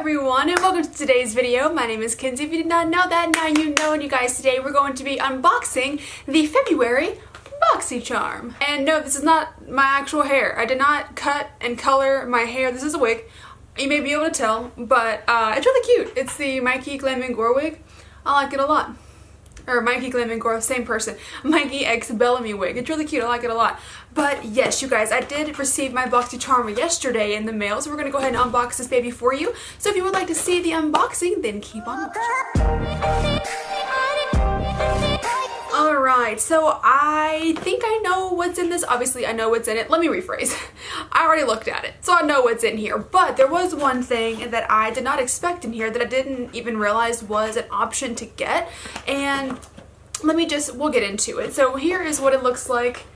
Everyone, and welcome to today's video. My name is Kenzie. If you did not know that, now you know. And you guys, today we're going to be unboxing the February Boxy Charm. And no, this is not my actual hair. I did not cut and color my hair. This is a wig. You may be able to tell, but it's really cute. It's the Mikey Glam and Gore wig. I like it a lot. Or Mikey Glam and Gore, same person. Mikey X Bellamy wig. It's really cute. I like it a lot. But yes, you guys, I did receive my Boxy Charm yesterday in the mail, so we're going to go ahead and unbox this baby for you. So if you would like to see the unboxing, then keep on watching. Alright, so I think I know what's in this. Obviously, I know what's in it. Let me rephrase. I already looked at it, so I know what's in here. But there was one thing that I did not expect in here that I didn't even realize was an option to get. And we'll get into it. So here is what it looks like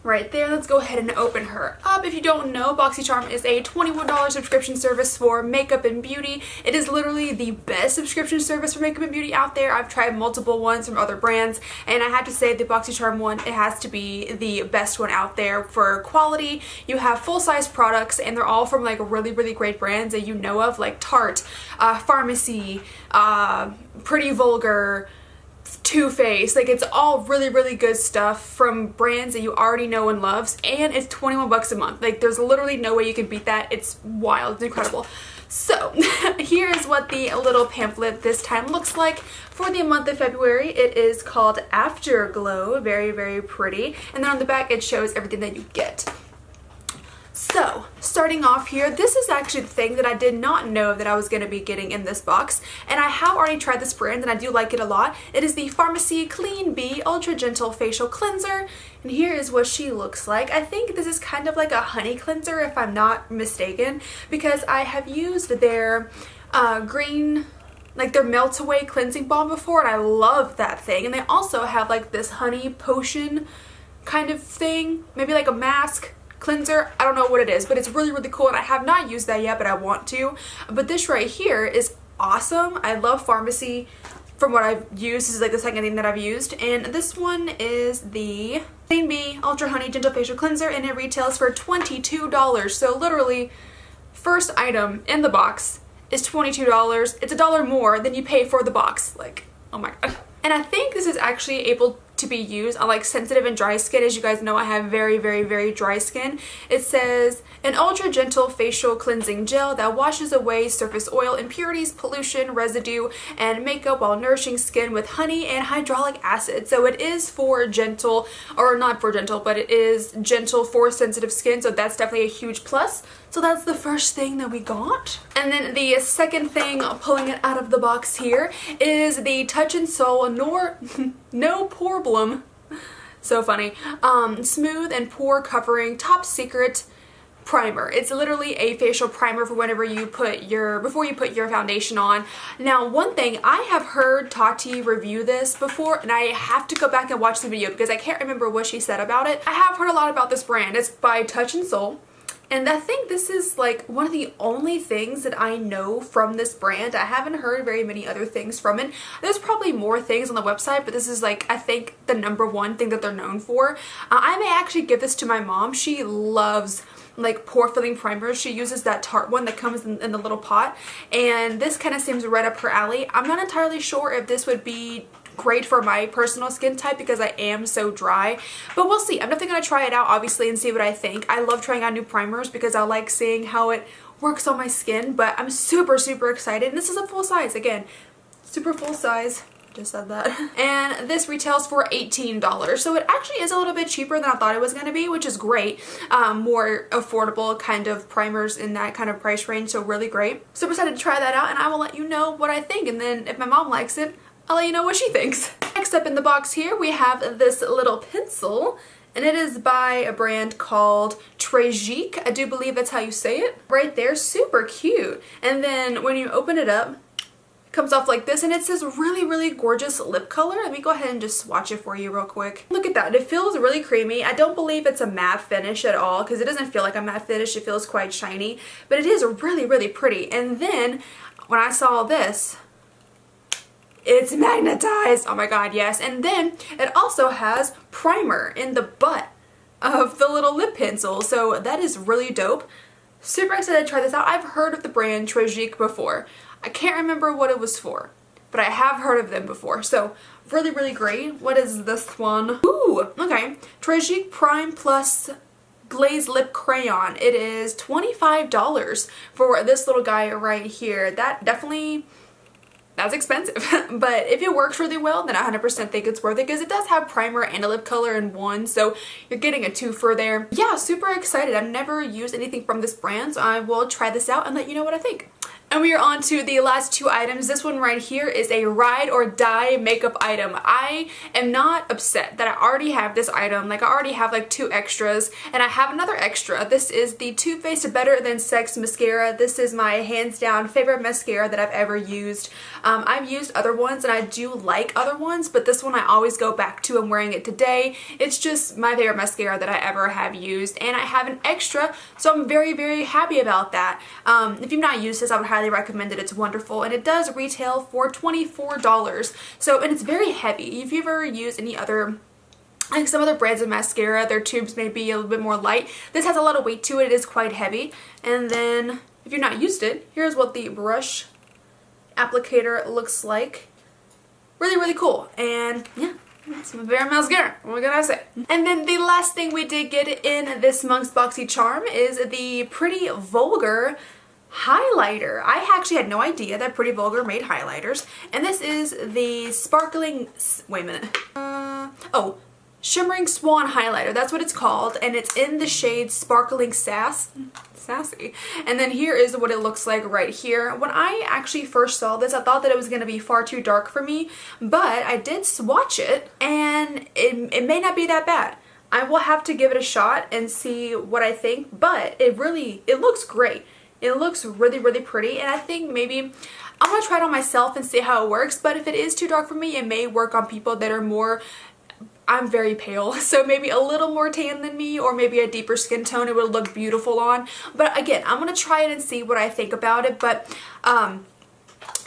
right there. Let's go ahead and open her up. If you don't know, BOXYCHARM is a $21 subscription service for makeup and beauty. It is literally the best subscription service for makeup and beauty out there. I've tried multiple ones from other brands, and I have to say the BOXYCHARM one, it has to be the best one out there for quality. You have full-size products, and they're all from like really, really great brands that you know of, like Tarte, Pharmacy, Pretty Vulgar, Too Faced. Like, it's all really, really good stuff from brands that you already know and loves, and it's 21 bucks a month. Like, there's literally no way you can beat that. It's wild. It's incredible. So here is what the little pamphlet this time looks like for the month of February. It is called Afterglow. Very, very pretty. And then on the back it shows everything that you get. So, starting off here, this is actually the thing that I did not know that I was going to be getting in this box, and I have already tried this brand and I do like it a lot. It is the Pharmacy Clean Bee Ultra Gentle Facial Cleanser, and here is what she looks like. I think this is kind of like a honey cleanser if I'm not mistaken, because I have used their their melt away cleansing balm before, and I love that thing. And they also have like this honey potion kind of thing, maybe like a mask cleanser. I don't know what it is, but it's really, really cool, and I have not used that yet, but I want to. But this right here is awesome. I love Pharmacy. From what I've used, this is like the second thing that I've used, and this one is the Clean Bee Ultra Honey Gentle Facial Cleanser, and it retails for $22. So literally, first item in the box is $22. It's $1 more than you pay for the box. Like, oh my god. And I think this is actually able to be used on like sensitive and dry skin. As you guys know, I have very, very, very dry skin. It says an ultra gentle facial cleansing gel that washes away surface oil, impurities, pollution, residue, and makeup while nourishing skin with honey and hyaluronic acid. So it is for gentle, or not for gentle, but it is gentle for sensitive skin. So that's definitely a huge plus. So that's the first thing that we got. And then the second thing, pulling it out of the box here, is the Touch and Soul No Problem, so funny, Smooth and Pore Covering Top Secret Primer. It's literally a facial primer for whenever you before you put your foundation on. Now, one thing, I have heard Tati review this before, and I have to go back and watch the video because I can't remember what she said about it. I have heard a lot about this brand. It's by Touch and Soul. And I think this is like one of the only things that I know from this brand. I haven't heard very many other things from it. There's probably more things on the website, but this is like, I think, the #1 thing that they're known for. I may actually give this to my mom. She loves like pore filling primers. She uses that Tarte one that comes in the little pot, and this kind of seems right up her alley. I'm not entirely sure if this would be great for my personal skin type because I am so dry, but we'll see. I'm definitely going to try it out, obviously, and see what I think. I love trying out new primers because I like seeing how it works on my skin, but I'm super, super excited. And this is a full size, again, super full size. Just said that. And this retails for $18, so it actually is a little bit cheaper than I thought it was going to be, which is great. More affordable kind of primers in that kind of price range, so really great. So I'm excited to try that out, and I will let you know what I think, and then if my mom likes it, I'll let you know what she thinks. Next up in the box here, we have this little pencil, and it is by a brand called Tragique. I do believe that's how you say it. Right there, super cute. And then when you open it up, it comes off like this, and it says really, really gorgeous lip color. Let me go ahead and just swatch it for you real quick. Look at that. It feels really creamy. I don't believe it's a matte finish at all because it doesn't feel like a matte finish. It feels quite shiny, but it is really, really pretty. And then when I saw this, it's magnetized. Oh my god, yes. And then it also has primer in the butt of the little lip pencil. So that is really dope. Super excited to try this out. I've heard of the brand Tragique before. I can't remember what it was for, but I have heard of them before. So really, really great. What is this one? Ooh, okay. Tragique Prime Plus Glazed Lip Crayon. It is $25 for this little guy right here. That's expensive, but if it works really well, then I 100% think it's worth it because it does have primer and a lip color in one, so you're getting a twofer there. Yeah, super excited. I've never used anything from this brand, so I will try this out and let you know what I think. And we are on to the last two items. This one right here is a ride or die makeup item. I am not upset that I already have this item. Like, I already have like 2 extras, and I have another extra. This is the Too Faced Better Than Sex mascara. This is my hands down favorite mascara that I've ever used. I've used other ones and I do like other ones, but this one I always go back to. I'm wearing it today. It's just my favorite mascara that I ever have used, and I have an extra, so I'm very, very happy about that. If you've not used this, I would highly recommend it. It's wonderful, and it does retail for $24. So, and it's very heavy. If you've ever used any other, like some other brands of mascara, their tubes may be a little bit more light. This has a lot of weight to it. It is quite heavy. And then if you've not used it, here's what the brush applicator looks like. Really, really cool. And yeah, it's my favorite mascara. What can I say? And then the last thing we did get in this month's Boxy Charm is the Pretty Vulgar highlighter. I actually had no idea that Pretty Vulgar made highlighters, and this is the sparkling, wait a minute, oh, Shimmering Swan highlighter. That's what it's called, and it's in the shade Sparkling Sassy. And then here is what it looks like right here. When I actually first saw this, I thought that it was going to be far too dark for me, but I did swatch it, and it may not be that bad. I will have to give it a shot and see what I think, but it looks great. It looks really, really pretty, and I think maybe I'm going to try it on myself and see how it works, but if it is too dark for me, it may work on people that are more, I'm very pale, so maybe a little more tan than me, or maybe a deeper skin tone it would look beautiful on. But again, I'm going to try it and see what I think about it, but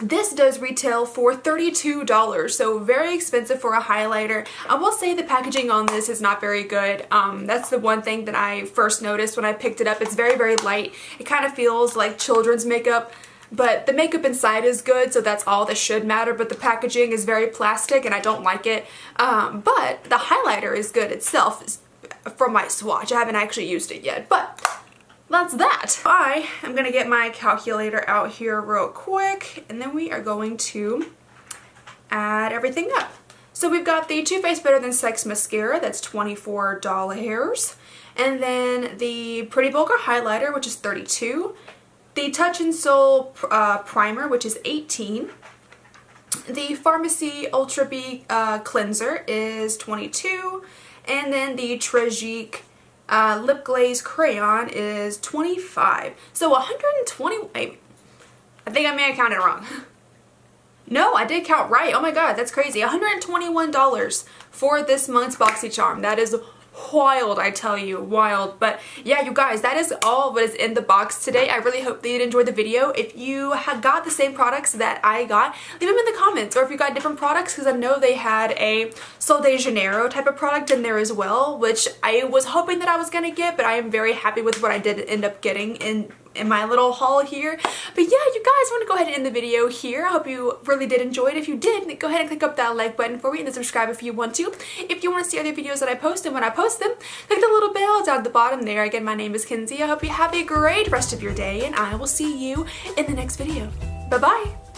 this does retail for $32, so very expensive for a highlighter. I will say the packaging on this is not very good. That's the one thing that I first noticed when I picked it up. It's very, very light. It kind of feels like children's makeup, but the makeup inside is good, so that's all that should matter, but the packaging is very plastic and I don't like it. But the highlighter is good itself from my swatch. I haven't actually used it yet, but that's that. I am gonna get my calculator out here real quick, and then we are going to add everything up. So we've got the Too Faced Better Than Sex mascara, that's $24, and then the Pretty Vulgar highlighter, which is $32, the Touch in Soul primer, which is $18, the Pharmacy Ultra B cleanser is $22, and then the Tragique lip glaze crayon is $25. So 120, wait, I think I may have counted wrong. No, I did count right. Oh my god, that's crazy. $121 for this month's BOXYCHARM. That is wild, I tell you, wild. But yeah, you guys, that is all what is in the box today. I really hope that you enjoyed the video. If you have got the same products that I got, leave them in the comments, or if you got different products, because I know they had a Sol de Janeiro type of product in there as well, which I was hoping that I was gonna get, but I am very happy with what I did end up getting in my little haul here. But yeah, you guys, want to go ahead and end the video here. I hope you really did enjoy it. If you did, go ahead and click up that like button for me, and then subscribe if you want to. If you want to see other videos that I post, and when I post them, click the little bell down at the bottom there. Again, my name is Kenzie. I hope you have a great rest of your day, and I will see you in the next video. Bye bye.